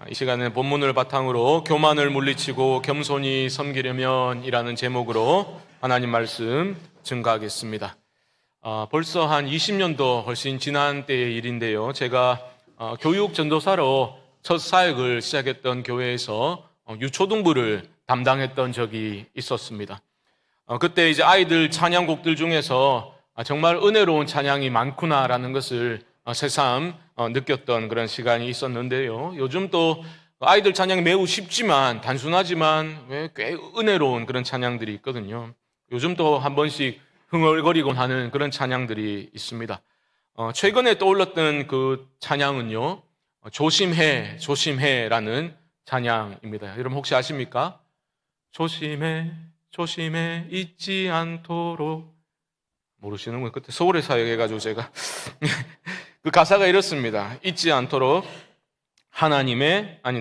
이 시간에 본문을 바탕으로 교만을 물리치고 겸손히 섬기려면 이라는 제목으로 하나님 말씀 증거하겠습니다. 벌써 한 20년도 훨씬 지난 때의 일인데요. 제가 교육 전도사로 첫 사역을 시작했던 교회에서 유초등부를 담당했던 적이 있었습니다. 그때 이제 아이들 찬양곡들 중에서 정말 은혜로운 찬양이 많구나라는 것을 새삼 느꼈던 그런 시간이 있었는데요. 요즘 또 아이들 찬양이 매우 쉽지만 단순하지만 왜 꽤 은혜로운 그런 찬양들이 있거든요. 요즘 또 한 번씩 흥얼거리곤 하는 그런 찬양들이 있습니다. 최근에 떠올랐던 그 찬양은요, 조심해 조심해라는 찬양입니다. 여러분 혹시 아십니까? 조심해 조심해 잊지 않도록. 모르시는군요. 그때 서울에 사역해가지고 제가 그 가사가 이렇습니다. 잊지 않도록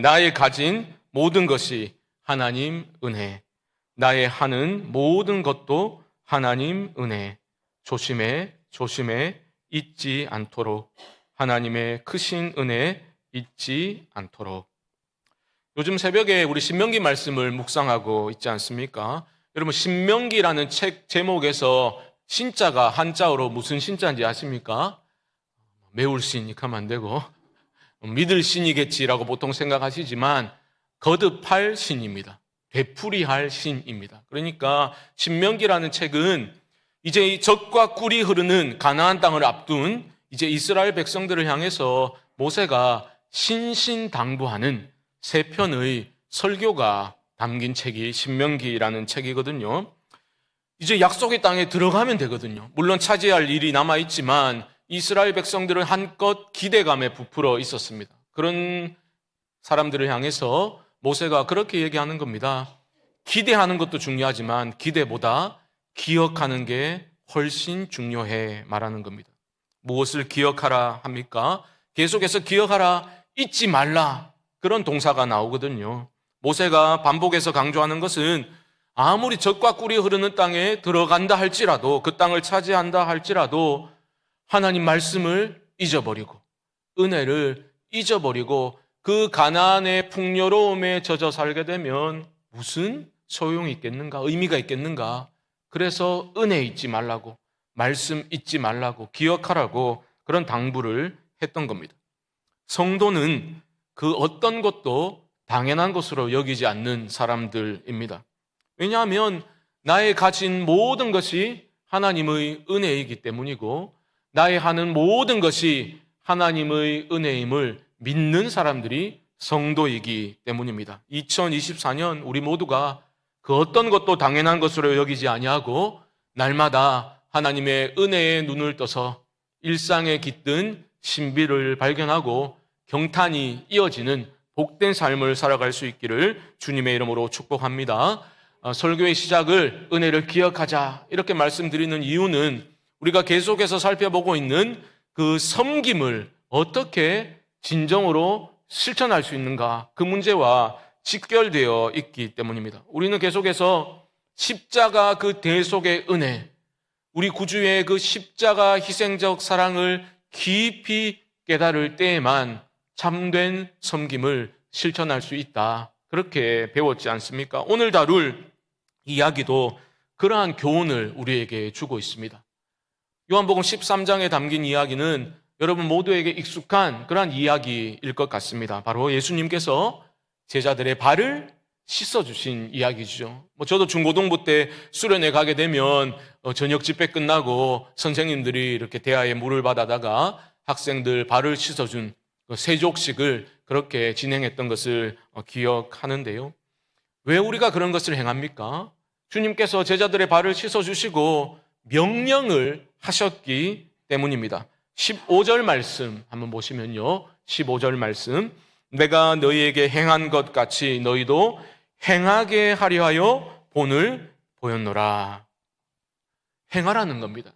나의 가진 모든 것이 하나님 은혜, 나의 하는 모든 것도 하나님 은혜, 조심해 조심해 잊지 않도록 하나님의 크신 은혜 잊지 않도록. 요즘 새벽에 우리 신명기 말씀을 묵상하고 있지 않습니까? 여러분 신명기라는 책 제목에서 신자가 한자어로 무슨 신자인지 아십니까? 매울 신, 이렇게 하면 안 되고 믿을 신이겠지라고 보통 생각하시지만 거듭할 신입니다. 되풀이할 신입니다. 그러니까 신명기라는 책은 이제 젖과 꿀이 흐르는 가나안 땅을 앞둔 이제 이스라엘 백성들을 향해서 모세가 신신당부하는 세 편의 설교가 담긴 책이 신명기라는 책이거든요. 이제 약속의 땅에 들어가면 되거든요. 물론 차지할 일이 남아있지만 이스라엘 백성들은 한껏 기대감에 부풀어 있었습니다. 그런 사람들을 향해서 모세가 그렇게 얘기하는 겁니다. 기대하는 것도 중요하지만 기대보다 기억하는 게 훨씬 중요해 말하는 겁니다. 무엇을 기억하라 합니까? 계속해서 기억하라, 잊지 말라, 그런 동사가 나오거든요. 모세가 반복해서 강조하는 것은 아무리 젖과 꿀이 흐르는 땅에 들어간다 할지라도, 그 땅을 차지한다 할지라도 하나님 말씀을 잊어버리고 은혜를 잊어버리고 그 가나안의 풍요로움에 젖어 살게 되면 무슨 소용이 있겠는가, 의미가 있겠는가. 그래서 은혜 잊지 말라고, 말씀 잊지 말라고, 기억하라고 그런 당부를 했던 겁니다. 성도는 그 어떤 것도 당연한 것으로 여기지 않는 사람들입니다. 왜냐하면 나의 가진 모든 것이 하나님의 은혜이기 때문이고 나의 하는 모든 것이 하나님의 은혜임을 믿는 사람들이 성도이기 때문입니다. 2024년 우리 모두가 그 어떤 것도 당연한 것으로 여기지 아니하고 날마다 하나님의 은혜의 눈을 떠서 일상에 깃든 신비를 발견하고 경탄이 이어지는 복된 삶을 살아갈 수 있기를 주님의 이름으로 축복합니다. 설교의 시작을 은혜를 기억하자 이렇게 말씀드리는 이유는 우리가 계속해서 살펴보고 있는 그 섬김을 어떻게 진정으로 실천할 수 있는가, 그 문제와 직결되어 있기 때문입니다. 우리는 계속해서 십자가 그 대속의 은혜, 우리 구주의 그 십자가 희생적 사랑을 깊이 깨달을 때에만 참된 섬김을 실천할 수 있다, 그렇게 배웠지 않습니까? 오늘 다룰 이야기도 그러한 교훈을 우리에게 주고 있습니다. 요한복음 13장에 담긴 이야기는 여러분 모두에게 익숙한 그러한 이야기일 것 같습니다. 바로 예수님께서 제자들의 발을 씻어주신 이야기죠. 저도 중고등부 때 수련회 가게 되면 저녁 집회 끝나고 선생님들이 이렇게 대야에 물을 받아다가 학생들 발을 씻어준 세족식을 그렇게 진행했던 것을 기억하는데요. 왜 우리가 그런 것을 행합니까? 주님께서 제자들의 발을 씻어주시고 명령을 하셨기 때문입니다. 15절 말씀 한번 보시면요. 15절 말씀, 내가 너희에게 행한 것 같이 너희도 행하게 하려 하여 본을 보였노라. 행하라는 겁니다.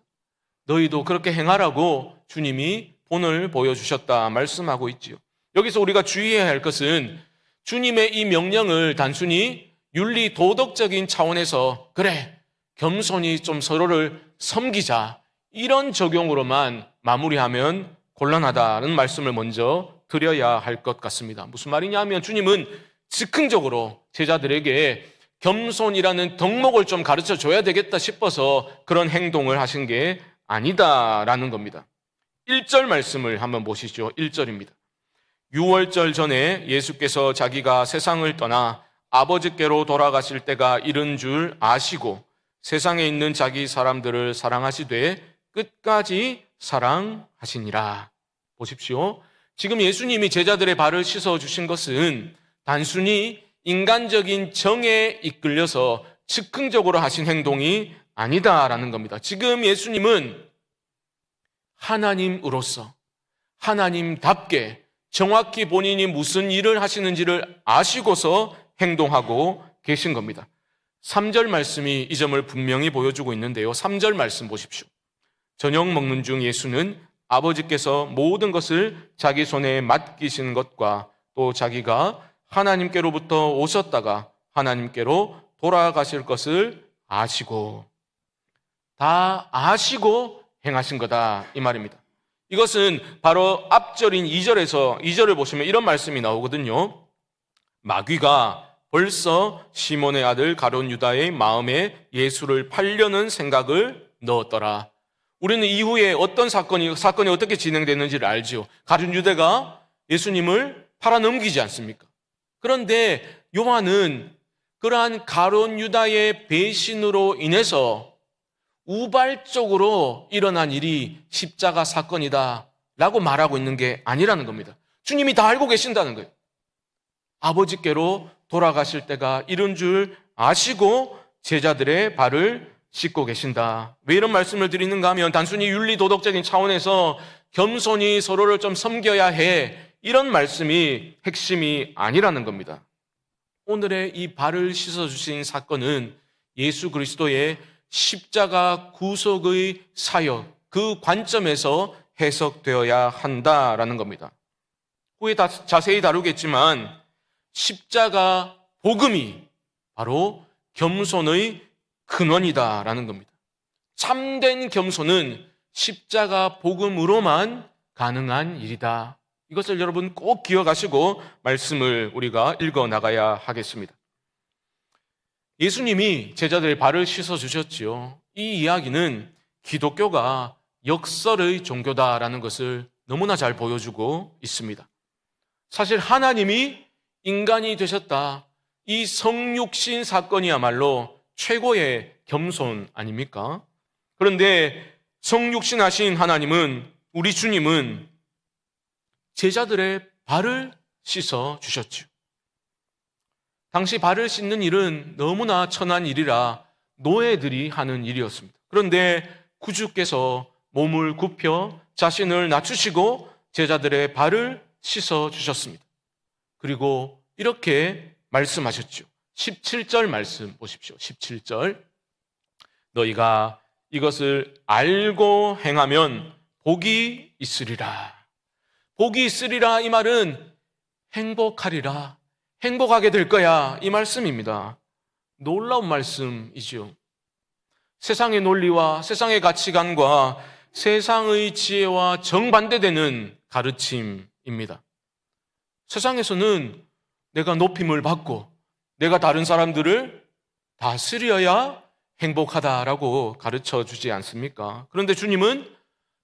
너희도 그렇게 행하라고 주님이 본을 보여주셨다 말씀하고 있지요. 여기서 우리가 주의해야 할 것은 주님의 이 명령을 단순히 윤리 도덕적인 차원에서 그래 겸손히 좀 서로를 섬기자 이런 적용으로만 마무리하면 곤란하다는 말씀을 먼저 드려야 할 것 같습니다. 무슨 말이냐면 주님은 즉흥적으로 제자들에게 겸손이라는 덕목을 좀 가르쳐 줘야 되겠다 싶어서 그런 행동을 하신 게 아니다라는 겁니다. 1절 말씀을 한번 보시죠. 1절입니다. 6월절 전에 예수께서 자기가 세상을 떠나 아버지께로 돌아가실 때가 이른 줄 아시고 세상에 있는 자기 사람들을 사랑하시되 끝까지 사랑하시니라. 보십시오. 지금 예수님이 제자들의 발을 씻어주신 것은 단순히 인간적인 정에 이끌려서 즉흥적으로 하신 행동이 아니다라는 겁니다. 지금 예수님은 하나님으로서 하나님답게 정확히 본인이 무슨 일을 하시는지를 아시고서 행동하고 계신 겁니다. 3절 말씀이 이 점을 분명히 보여주고 있는데요. 3절 말씀 보십시오. 저녁 먹는 중 예수는 아버지께서 모든 것을 자기 손에 맡기신 것과 또 자기가 하나님께로부터 오셨다가 하나님께로 돌아가실 것을 아시고, 다 아시고 행하신 거다 이 말입니다. 이것은 바로 앞절인 2절을 보시면 이런 말씀이 나오거든요. 마귀가 벌써 시몬의 아들 가룟 유다의 마음에 예수를 팔려는 생각을 넣었더라. 우리는 이후에 어떤 사건이 어떻게 진행됐는지를 알지요. 가룟 유다가 예수님을 팔아 넘기지 않습니까? 그런데 요한은 그러한 가룟 유다의 배신으로 인해서 우발적으로 일어난 일이 십자가 사건이다 라고 말하고 있는 게 아니라는 겁니다. 주님이 다 알고 계신다는 거예요. 아버지께로 돌아가실 때가 이른 줄 아시고 제자들의 발을 씻고 계신다. 왜 이런 말씀을 드리는가 하면 단순히 윤리도덕적인 차원에서 겸손히 서로를 좀 섬겨야 해, 이런 말씀이 핵심이 아니라는 겁니다. 오늘의 이 발을 씻어주신 사건은 예수 그리스도의 십자가 구속의 사역, 그 관점에서 해석되어야 한다라는 겁니다. 후에 자세히 다루겠지만 십자가 복음이 바로 겸손의 근원이다라는 겁니다. 참된 겸손은 십자가 복음으로만 가능한 일이다. 이것을 여러분 꼭 기억하시고 말씀을 우리가 읽어 나가야 하겠습니다. 예수님이 제자들의 발을 씻어주셨지요. 이 이야기는 기독교가 역설의 종교다라는 것을 너무나 잘 보여주고 있습니다. 사실 하나님이 인간이 되셨다, 이 성육신 사건이야말로 최고의 겸손 아닙니까? 그런데 성육신하신 하나님은, 우리 주님은 제자들의 발을 씻어 주셨죠. 당시 발을 씻는 일은 너무나 천한 일이라 노예들이 하는 일이었습니다. 그런데 구주께서 몸을 굽혀 자신을 낮추시고 제자들의 발을 씻어 주셨습니다. 그리고 이렇게 말씀하셨죠. 17절 말씀 보십시오. 17절. 너희가 이것을 알고 행하면 복이 있으리라. 복이 있으리라, 이 말은 행복하리라, 행복하게 될 거야, 이 말씀입니다. 놀라운 말씀이죠. 세상의 논리와 세상의 가치관과 세상의 지혜와 정반대되는 가르침입니다. 세상에서는 내가 높임을 받고 내가 다른 사람들을 다스려야 행복하다라고 가르쳐 주지 않습니까? 그런데 주님은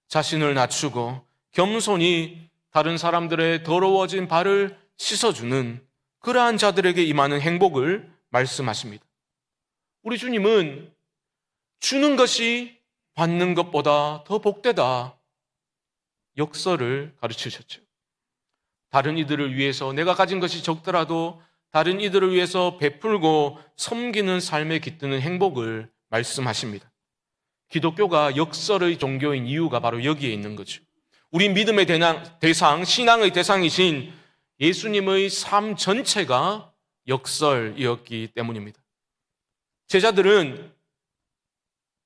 자신을 낮추고 겸손히 다른 사람들의 더러워진 발을 씻어주는 그러한 자들에게 임하는 행복을 말씀하십니다. 우리 주님은 주는 것이 받는 것보다 더 복되다, 역설을 가르치셨죠. 다른 이들을 위해서 내가 가진 것이 적더라도 다른 이들을 위해서 베풀고 섬기는 삶에 깃드는 행복을 말씀하십니다. 기독교가 역설의 종교인 이유가 바로 여기에 있는 거죠. 우리 믿음의 대상, 신앙의 대상이신 예수님의 삶 전체가 역설이었기 때문입니다. 제자들은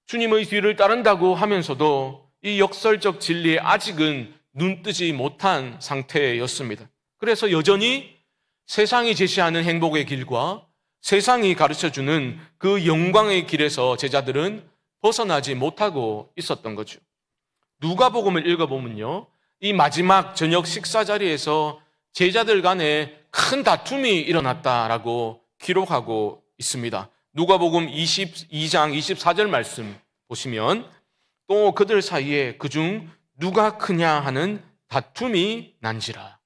주님의 뒤를 따른다고 하면서도 이 역설적 진리에 아직은 눈뜨지 못한 상태였습니다. 그래서 여전히 세상이 제시하는 행복의 길과 세상이 가르쳐주는 그 영광의 길에서 제자들은 벗어나지 못하고 있었던 거죠. 누가복음을 읽어보면요, 이 마지막 저녁 식사 자리에서 제자들 간에 큰 다툼이 일어났다라고 기록하고 있습니다. 누가복음 22장 24절 말씀 보시면 또 그들 사이에 그중 누가 크냐 하는 다툼이 난지라.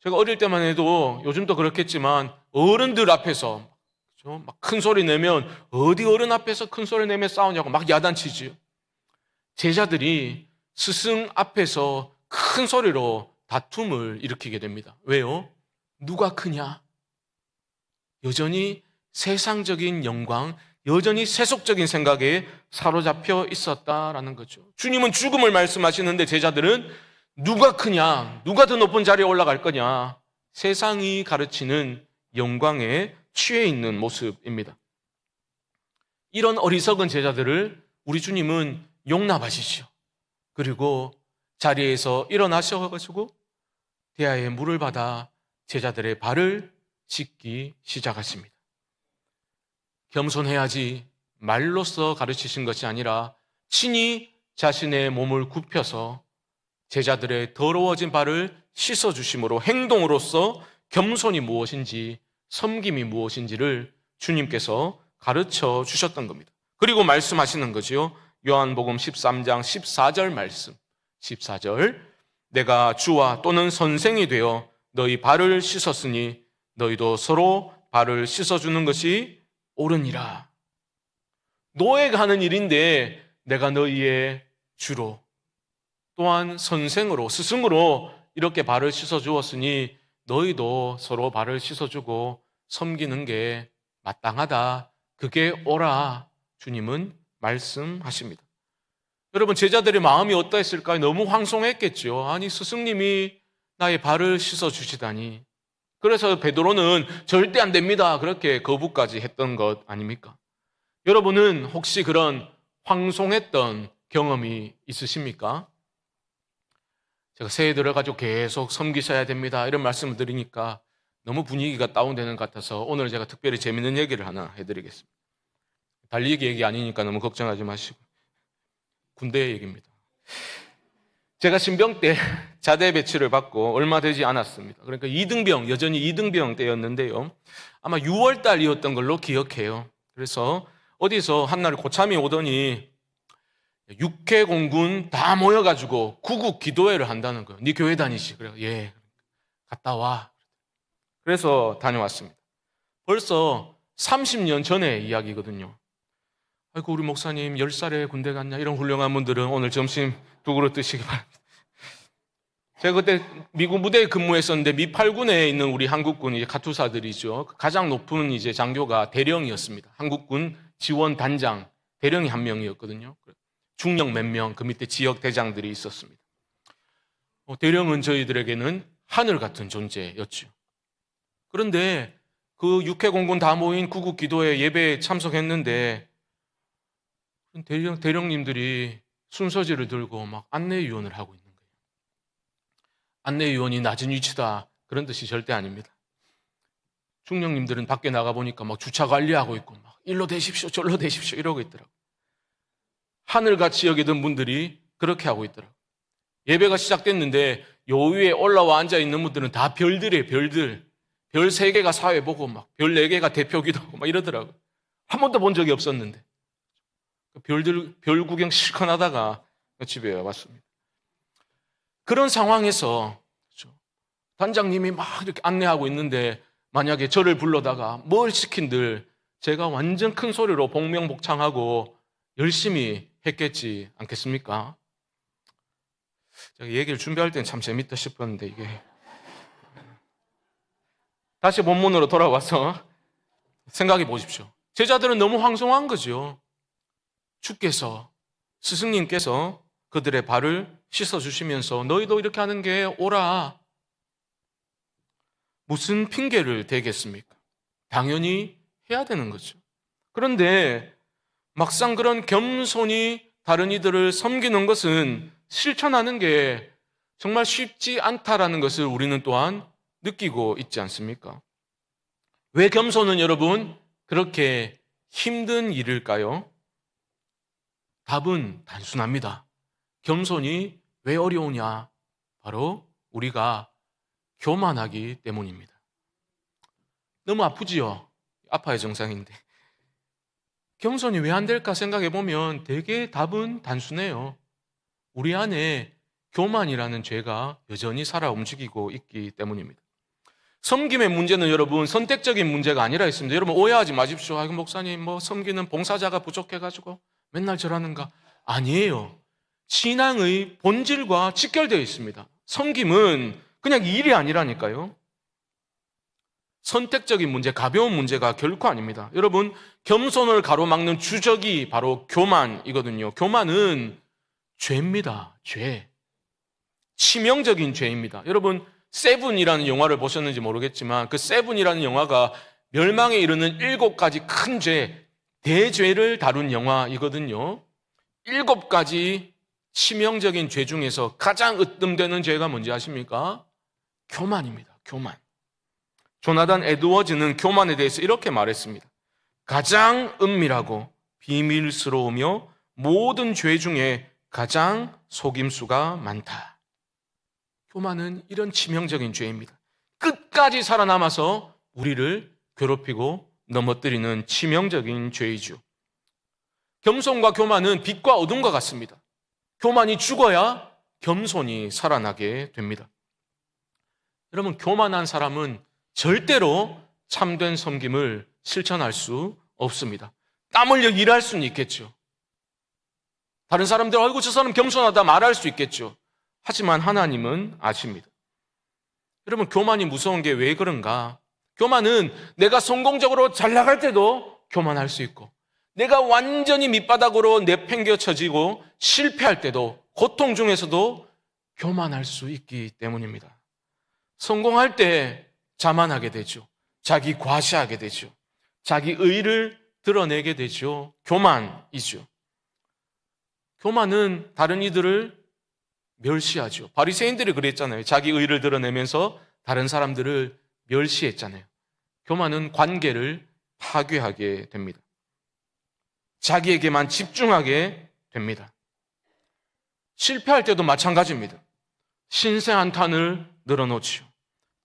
제가 어릴 때만 해도 요즘도 그렇겠지만 어른들 앞에서 막 큰 소리 내면 어디 어른 앞에서 큰 소리 내며 싸우냐고 막 야단치지요. 제자들이 스승 앞에서 큰 소리로 다툼을 일으키게 됩니다. 왜요? 누가 크냐? 여전히 세상적인 영광, 여전히 세속적인 생각에 사로잡혀 있었다라는 거죠. 주님은 죽음을 말씀하시는데 제자들은 누가 크냐? 누가 더 높은 자리에 올라갈 거냐? 세상이 가르치는 영광에 취해 있는 모습입니다. 이런 어리석은 제자들을 우리 주님은 용납하시죠. 그리고 자리에서 일어나셔가지고 대야에 물을 받아 제자들의 발을 씻기 시작하십니다. 겸손해야지 말로써 가르치신 것이 아니라 친히 자신의 몸을 굽혀서 제자들의 더러워진 발을 씻어주심으로 행동으로서 겸손이 무엇인지 섬김이 무엇인지를 주님께서 가르쳐 주셨던 겁니다. 그리고 말씀하시는 거지요. 요한복음 13장 14절 말씀. 14절 내가 주와 또는 선생이 되어 너희 발을 씻었으니 너희도 서로 발을 씻어주는 것이 옳으니라. 노예가 하는 일인데 내가 너희의 주로 또한 선생으로 스승으로 이렇게 발을 씻어주었으니 너희도 서로 발을 씻어주고 섬기는 게 마땅하다. 그게 옳아. 주님은 말씀하십니다. 여러분 제자들의 마음이 어떠했을까요? 너무 황송했겠죠. 아니 스승님이 나의 발을 씻어주시다니. 그래서 베드로는 절대 안 됩니다. 그렇게 거부까지 했던 것 아닙니까? 여러분은 혹시 그런 황송했던 경험이 있으십니까? 제가 새해 들어가지고 계속 섬기셔야 됩니다. 이런 말씀을 드리니까 너무 분위기가 다운되는 것 같아서 오늘 제가 특별히 재밌는 얘기를 하나 해드리겠습니다. 달리기 얘기 아니니까 너무 걱정하지 마시고 군대 얘기입니다. 제가 신병 때 자대 배치를 받고 얼마 되지 않았습니다. 그러니까 2등병, 여전히 2등병 때였는데요. 아마 6월 달이었던 걸로 기억해요. 그래서 어디서 한날 고참이 오더니 육해공군 다 모여가지고 구국 기도회를 한다는 거예요. 네 교회 다니시? 그래요. 예, 갔다 와. 그래서 다녀왔습니다. 벌써 30년 전의 이야기거든요. 아이고 우리 목사님 10살에 군대 갔냐? 이런 훌륭한 분들은 오늘 점심 두 그릇 드시기 바랍니다. 제가 그때 미국 무대에 근무했었는데 미 8군에 있는 우리 한국군 이제 카투사들이죠. 가장 높은 이제 장교가 대령이었습니다. 한국군 지원 단장 대령이 한 명이었거든요. 중령 몇 명, 그 밑에 지역 대장들이 있었습니다. 대령은 저희들에게는 하늘 같은 존재였죠. 그런데 그 육해공군 다 모인 구국 기도회 예배에 참석했는데 대령님들이 순서지를 들고 막 안내위원을 하고 있는 거예요. 안내위원이 낮은 위치다 그런 뜻이 절대 아닙니다. 중령님들은 밖에 나가보니까 막 주차 관리하고 있고 막 일로 대십시오 절로 대십시오 이러고 있더라고요. 하늘같이 여기던 분들이 그렇게 하고 있더라고요. 예배가 시작됐는데 요 위에 올라와 앉아있는 분들은 다 별들이에요. 별들. 별 3개가 사회 보고 막 별 4개가 대표 기도하고 막 이러더라고요. 한 번도 본 적이 없었는데 별 구경 실컷 하다가 집에 왔습니다. 그런 상황에서 단장님이 막 이렇게 안내하고 있는데 만약에 저를 불러다가 뭘 시킨들 제가 완전 큰 소리로 복명복창하고 열심히 했겠지 않겠습니까? 제가 얘기를 준비할 때는 참 재밌다 싶었는데 이게 다시 본문으로 돌아와서 생각해 보십시오. 제자들은 너무 황송한 거죠. 주께서 스승님께서 그들의 발을 씻어주시면서 너희도 이렇게 하는 게 옳아. 무슨 핑계를 대겠습니까? 당연히 해야 되는 거죠. 그런데 막상 그런 겸손히 다른 이들을 섬기는 것은 실천하는 게 정말 쉽지 않다라는 것을 우리는 또한 느끼고 있지 않습니까? 왜 겸손은 여러분 그렇게 힘든 일일까요? 답은 단순합니다. 겸손이 왜 어려우냐? 바로 우리가 교만하기 때문입니다. 너무 아프지요? 아파야 정상인데. 겸손이 왜 안 될까 생각해 보면 되게 답은 단순해요. 우리 안에 교만이라는 죄가 여전히 살아 움직이고 있기 때문입니다. 섬김의 문제는 여러분 선택적인 문제가 아니라 있습니다. 여러분 오해하지 마십시오. 아이고 목사님 섬기는 봉사자가 부족해가지고 맨날 저러는가? 아니에요. 신앙의 본질과 직결되어 있습니다. 섬김은 그냥 일이 아니라니까요. 선택적인 문제, 가벼운 문제가 결코 아닙니다. 여러분 겸손을 가로막는 주적이 바로 교만이거든요. 교만은 죄입니다. 죄. 치명적인 죄입니다. 여러분 세븐이라는 영화를 보셨는지 모르겠지만 그 세븐이라는 영화가 멸망에 이르는 7가지 큰 죄, 대죄를 다룬 영화이거든요. 7가지 치명적인 죄 중에서 가장 으뜸되는 죄가 뭔지 아십니까? 교만입니다. 교만. 조나단 에드워즈는 교만에 대해서 이렇게 말했습니다. 가장 은밀하고 비밀스러우며 모든 죄 중에 가장 속임수가 많다. 교만은 이런 치명적인 죄입니다. 끝까지 살아남아서 우리를 괴롭히고 넘어뜨리는 치명적인 죄이죠. 겸손과 교만은 빛과 어둠과 같습니다. 교만이 죽어야 겸손이 살아나게 됩니다. 여러분 교만한 사람은 절대로 참된 섬김을 실천할 수 없습니다. 땀 흘려 일할 수는 있겠죠. 다른 사람들 아이고 저 사람 겸손하다 말할 수 있겠죠. 하지만 하나님은 아십니다. 여러분 교만이 무서운 게 왜 그런가? 교만은 내가 성공적으로 잘 나갈 때도 교만할 수 있고 내가 완전히 밑바닥으로 내팽겨쳐지고 실패할 때도 고통 중에서도 교만할 수 있기 때문입니다. 성공할 때 자만하게 되죠. 자기 과시하게 되죠. 자기 의를 드러내게 되죠. 교만이죠. 교만은 다른 이들을 멸시하죠. 바리새인들이 그랬잖아요. 자기 의를 드러내면서 다른 사람들을 멸시했잖아요. 교만은 관계를 파괴하게 됩니다. 자기에게만 집중하게 됩니다. 실패할 때도 마찬가지입니다. 신세한탄을 늘어놓지요.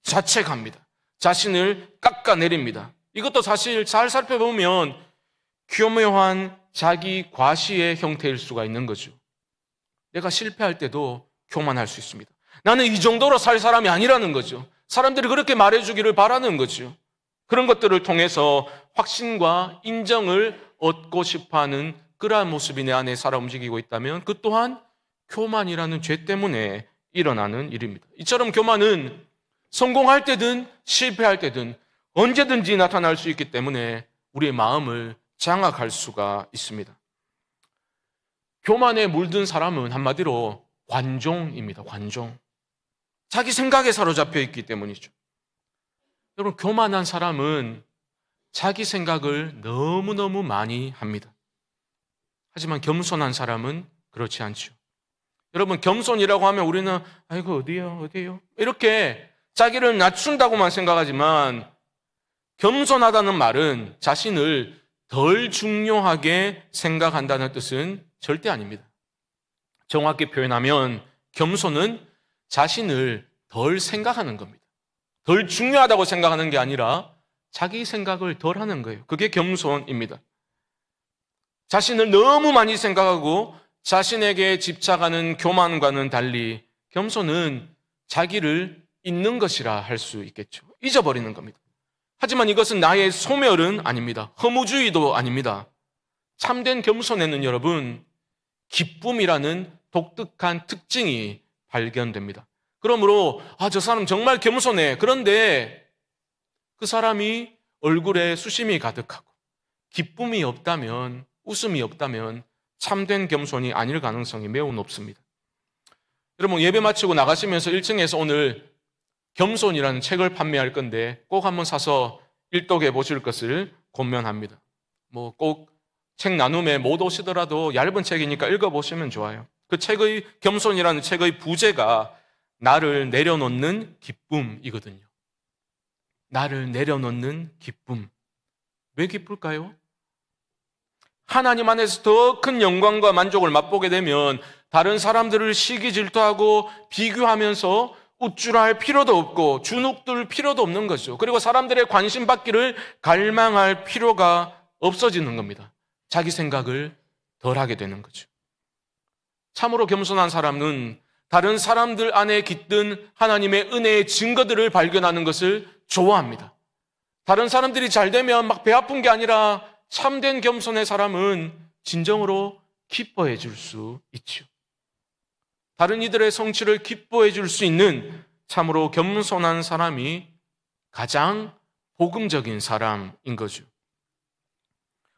자책합니다. 자신을 깎아내립니다. 이것도 사실 잘 살펴보면 교묘한 자기 과시의 형태일 수가 있는 거죠. 내가 실패할 때도 교만할 수 있습니다. 나는 이 정도로 살 사람이 아니라는 거죠. 사람들이 그렇게 말해주기를 바라는 거죠. 그런 것들을 통해서 확신과 인정을 얻고 싶어하는 그러한 모습이 내 안에 살아 움직이고 있다면 그 또한 교만이라는 죄 때문에 일어나는 일입니다. 이처럼 교만은 성공할 때든 실패할 때든 언제든지 나타날 수 있기 때문에 우리의 마음을 장악할 수가 있습니다. 교만에 물든 사람은 한마디로 관종입니다. 관종. 자기 생각에 사로잡혀 있기 때문이죠. 여러분 교만한 사람은 자기 생각을 너무너무 많이 합니다. 하지만 겸손한 사람은 그렇지 않죠. 여러분 겸손이라고 하면 우리는 아이고 어디요 이렇게 자기를 낮춘다고만 생각하지만 겸손하다는 말은 자신을 덜 중요하게 생각한다는 뜻은 절대 아닙니다. 정확히 표현하면 겸손은 자신을 덜 생각하는 겁니다. 덜 중요하다고 생각하는 게 아니라 자기 생각을 덜 하는 거예요. 그게 겸손입니다. 자신을 너무 많이 생각하고 자신에게 집착하는 교만과는 달리 겸손은 자기를 잊는 것이라 할 수 있겠죠. 잊어버리는 겁니다. 하지만 이것은 나의 소멸은 아닙니다. 허무주의도 아닙니다. 참된 겸손에는 여러분 기쁨이라는 독특한 특징이 발견됩니다. 그러므로 저 사람 정말 겸손해. 그런데 그 사람이 얼굴에 수심이 가득하고 기쁨이 없다면, 웃음이 없다면 참된 겸손이 아닐 가능성이 매우 높습니다. 여러분 예배 마치고 나가시면서 1층에서 오늘 겸손이라는 책을 판매할 건데 꼭 한번 사서 일독해 보실 것을 권면합니다. 꼭 책 나눔에 못 오시더라도 얇은 책이니까 읽어보시면 좋아요. 그 책의 겸손이라는 책의 부제가 나를 내려놓는 기쁨이거든요. 나를 내려놓는 기쁨. 왜 기쁠까요? 하나님 안에서 더 큰 영광과 만족을 맛보게 되면 다른 사람들을 시기 질투하고 비교하면서 우쭐할 필요도 없고 주눅들 필요도 없는 거죠. 그리고 사람들의 관심 받기를 갈망할 필요가 없어지는 겁니다. 자기 생각을 덜 하게 되는 거죠. 참으로 겸손한 사람은 다른 사람들 안에 깃든 하나님의 은혜의 증거들을 발견하는 것을 좋아합니다. 다른 사람들이 잘 되면 막 배 아픈 게 아니라 참된 겸손의 사람은 진정으로 기뻐해 줄 수 있죠. 다른 이들의 성취를 기뻐해 줄 수 있는 참으로 겸손한 사람이 가장 복음적인 사람인 거죠.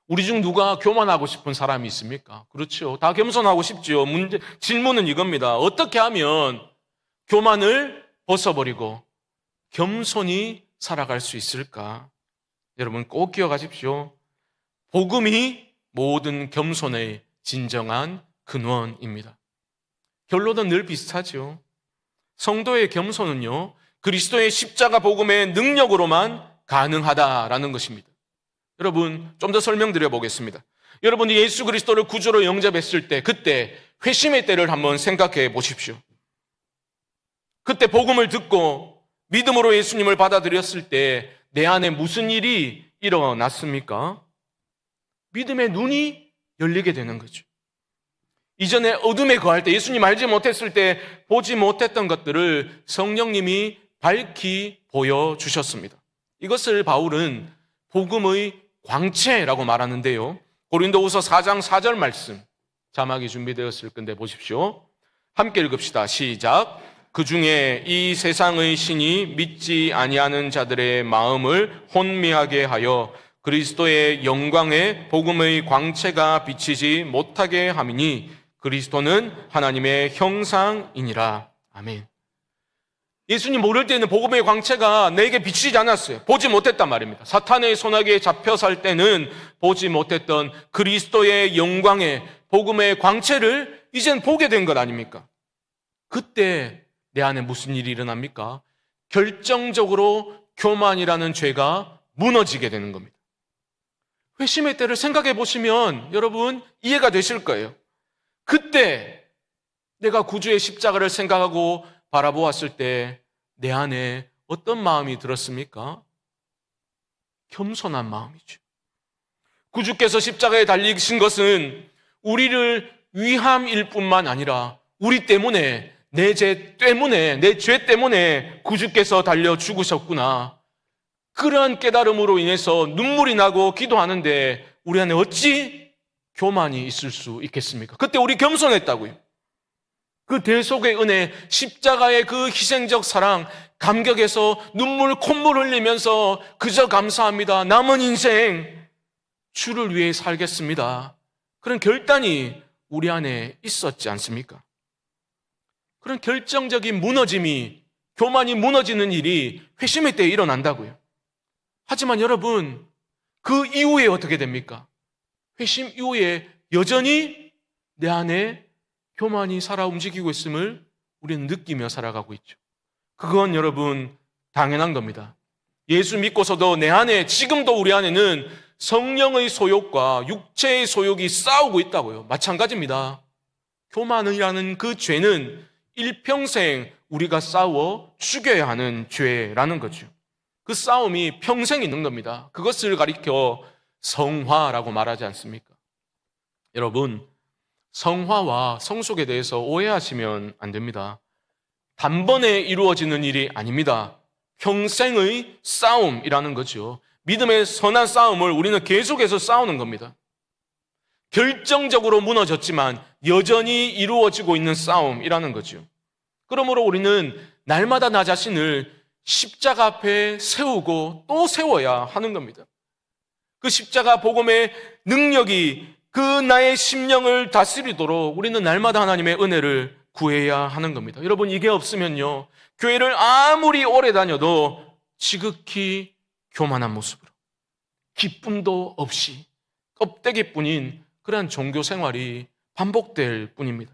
우리 중 누가 교만하고 싶은 사람이 있습니까? 그렇죠. 다 겸손하고 싶죠. 질문은 이겁니다. 어떻게 하면 교만을 벗어버리고 겸손히 살아갈 수 있을까? 여러분 꼭 기억하십시오. 복음이 모든 겸손의 진정한 근원입니다. 결론은 늘 비슷하죠. 성도의 겸손은요, 그리스도의 십자가 복음의 능력으로만 가능하다라는 것입니다. 여러분, 좀 더 설명드려 보겠습니다. 여러분이 예수 그리스도를 구주로 영접했을 때, 그때 회심의 때를 한번 생각해 보십시오. 그때 복음을 듣고 믿음으로 예수님을 받아들였을 때 내 안에 무슨 일이 일어났습니까? 믿음의 눈이 열리게 되는 거죠. 이전에 어둠에 거할 때, 예수님 알지 못했을 때 보지 못했던 것들을 성령님이 밝히 보여주셨습니다. 이것을 바울은 복음의 광채라고 말하는데요. 고린도후서 4장 4절 말씀 자막이 준비되었을 건데 보십시오. 함께 읽읍시다. 시작. 그 중에 이 세상의 신이 믿지 아니하는 자들의 마음을 혼미하게 하여 그리스도의 영광의 복음의 광채가 비치지 못하게 함이니 그리스도는 하나님의 형상이니라. 아멘. 예수님 모를 때는 복음의 광채가 내게 비치지 않았어요. 보지 못했단 말입니다. 사탄의 손아귀에 잡혀 살 때는 보지 못했던 그리스도의 영광의 복음의 광채를 이젠 보게 된 것 아닙니까? 그때 내 안에 무슨 일이 일어납니까? 결정적으로 교만이라는 죄가 무너지게 되는 겁니다. 회심의 때를 생각해 보시면 여러분 이해가 되실 거예요. 그때 내가 구주의 십자가를 생각하고 바라보았을 때 내 안에 어떤 마음이 들었습니까? 겸손한 마음이죠. 구주께서 십자가에 달리신 것은 우리를 위함일 뿐만 아니라 우리 때문에, 내 죄 때문에 구주께서 달려 죽으셨구나. 그러한 깨달음으로 인해서 눈물이 나고 기도하는데 우리 안에 어찌 교만이 있을 수 있겠습니까? 그때 우리 겸손했다고요. 그 대속의 은혜, 십자가의 그 희생적 사랑, 감격해서 눈물, 콧물 흘리면서 그저 감사합니다. 남은 인생 주를 위해 살겠습니다. 그런 결단이 우리 안에 있었지 않습니까? 그런 결정적인 무너짐이, 교만이 무너지는 일이 회심의 때에 일어난다고요. 하지만 여러분, 그 이후에 어떻게 됩니까? 회심 이후에 여전히 내 안에 교만이 살아 움직이고 있음을 우리는 느끼며 살아가고 있죠. 그건 여러분 당연한 겁니다. 예수 믿고서도 내 안에, 지금도 우리 안에는 성령의 소욕과 육체의 소욕이 싸우고 있다고요. 마찬가지입니다. 교만이라는 그 죄는 일평생 우리가 싸워 죽여야 하는 죄라는 거죠. 그 싸움이 평생 있는 겁니다. 그것을 가리켜 성화라고 말하지 않습니까? 여러분, 성화와 성숙에 대해서 오해하시면 안 됩니다. 단번에 이루어지는 일이 아닙니다. 평생의 싸움이라는 거죠. 믿음의 선한 싸움을 우리는 계속해서 싸우는 겁니다. 결정적으로 무너졌지만 여전히 이루어지고 있는 싸움이라는 거죠. 그러므로 우리는 날마다 나 자신을 십자가 앞에 세우고 또 세워야 하는 겁니다. 그 십자가 복음의 능력이 그 나의 심령을 다스리도록 우리는 날마다 하나님의 은혜를 구해야 하는 겁니다. 여러분, 이게 없으면요, 교회를 아무리 오래 다녀도 지극히 교만한 모습으로 기쁨도 없이 껍데기뿐인 그러한 종교 생활이 반복될 뿐입니다.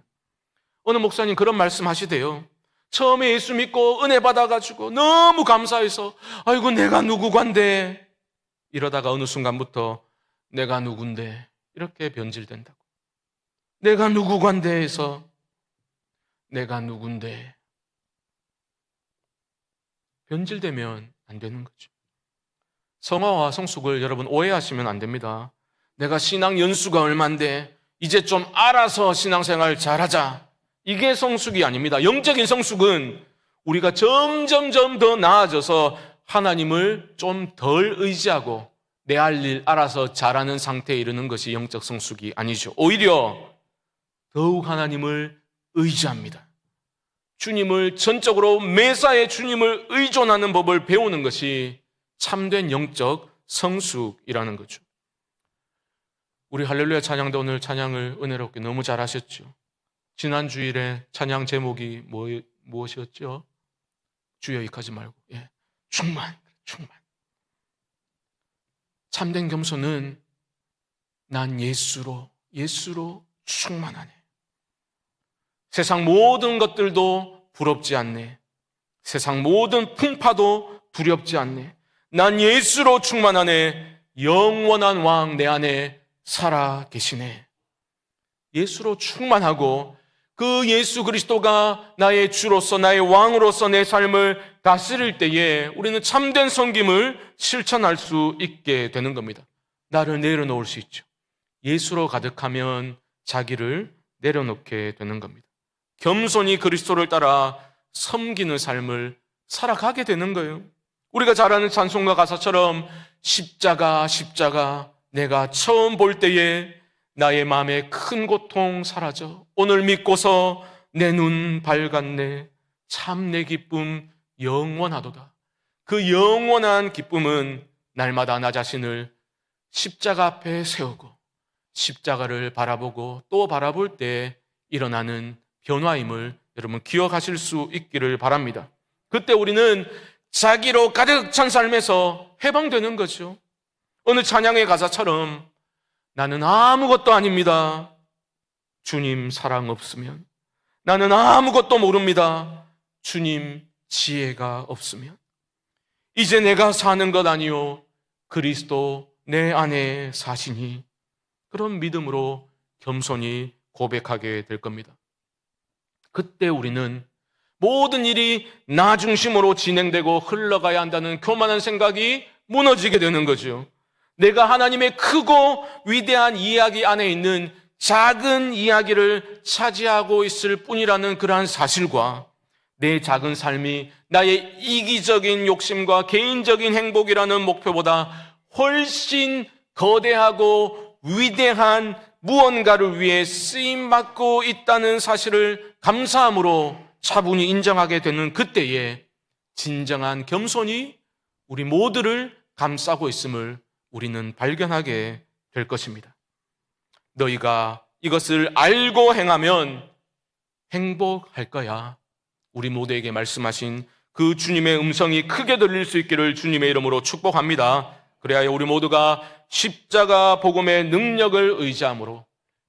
어느 목사님 그런 말씀 하시대요. 처음에 예수 믿고 은혜 받아가지고 너무 감사해서 아이고 내가 누구간데, 이러다가 어느 순간부터 내가 누군데 이렇게 변질된다고. 내가 누구간데 해서 내가 누군데. 변질되면 안 되는 거죠. 성화와 성숙을 여러분 오해하시면 안 됩니다. 내가 신앙 연수가 얼만데 이제 좀 알아서 신앙생활 잘하자. 이게 성숙이 아닙니다. 영적인 성숙은 우리가 점점점 더 나아져서 하나님을 좀 덜 의지하고 내 할 일 알아서 잘하는 상태에 이르는 것이 영적 성숙이 아니죠. 오히려 더욱 하나님을 의지합니다. 주님을 전적으로 매사에 주님을 의존하는 법을 배우는 것이 참된 영적 성숙이라는 거죠. 우리 할렐루야 찬양도 오늘 찬양을 은혜롭게 너무 잘하셨죠. 지난 주일에 찬양 제목이 무엇이었죠? 주여 익하지 말고 충만. 참된 겸손은 난 예수로 충만하네. 세상 모든 것들도 부럽지 않네. 세상 모든 풍파도 두렵지 않네. 난 예수로 충만하네. 영원한 왕 내 안에 살아 계시네. 예수로 충만하고 그 예수 그리스도가 나의 주로서 나의 왕으로서 내 삶을 다스릴 때에 우리는 참된 섬김을 실천할 수 있게 되는 겁니다. 나를 내려놓을 수 있죠. 예수로 가득하면 자기를 내려놓게 되는 겁니다. 겸손히 그리스도를 따라 섬기는 삶을 살아가게 되는 거예요. 우리가 잘 아는 찬송가 가사처럼 십자가 내가 처음 볼 때에 나의 마음에 큰 고통 사라져 오늘 믿고서 내 눈 밝았네. 참 내 기쁨 영원하도다. 그 영원한 기쁨은 날마다 나 자신을 십자가 앞에 세우고 십자가를 바라보고 또 바라볼 때 일어나는 변화임을 여러분 기억하실 수 있기를 바랍니다. 그때 우리는 자기로 가득 찬 삶에서 해방되는 거죠. 어느 찬양의 가사처럼 나는 아무것도 아닙니다. 주님 사랑 없으면. 나는 아무것도 모릅니다. 주님 지혜가 없으면. 이제 내가 사는 것 아니요 그리스도 내 안에 사시니. 그런 믿음으로 겸손히 고백하게 될 겁니다. 그때 우리는 모든 일이 나 중심으로 진행되고 흘러가야 한다는 교만한 생각이 무너지게 되는 거죠. 내가 하나님의 크고 위대한 이야기 안에 있는 작은 이야기를 차지하고 있을 뿐이라는 그러한 사실과 내 작은 삶이 나의 이기적인 욕심과 개인적인 행복이라는 목표보다 훨씬 거대하고 위대한 무언가를 위해 쓰임받고 있다는 사실을 감사함으로 차분히 인정하게 되는 그때에 진정한 겸손이 우리 모두를 감싸고 있음을 우리는 발견하게 될 것입니다. 너희가 이것을 알고 행하면 행복할 거야. 우리 모두에게 말씀하신 그 주님의 음성이 크게 들릴 수 있기를 주님의 이름으로 축복합니다. 그래야 우리 모두가 십자가 복음의 능력을 의지함으로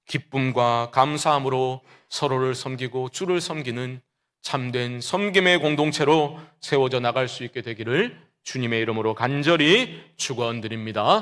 기쁨과 감사함으로 서로를 섬기고 주를 섬기는 참된 섬김의 공동체로 세워져 나갈 수 있게 되기를 주님의 이름으로 간절히 축원드립니다.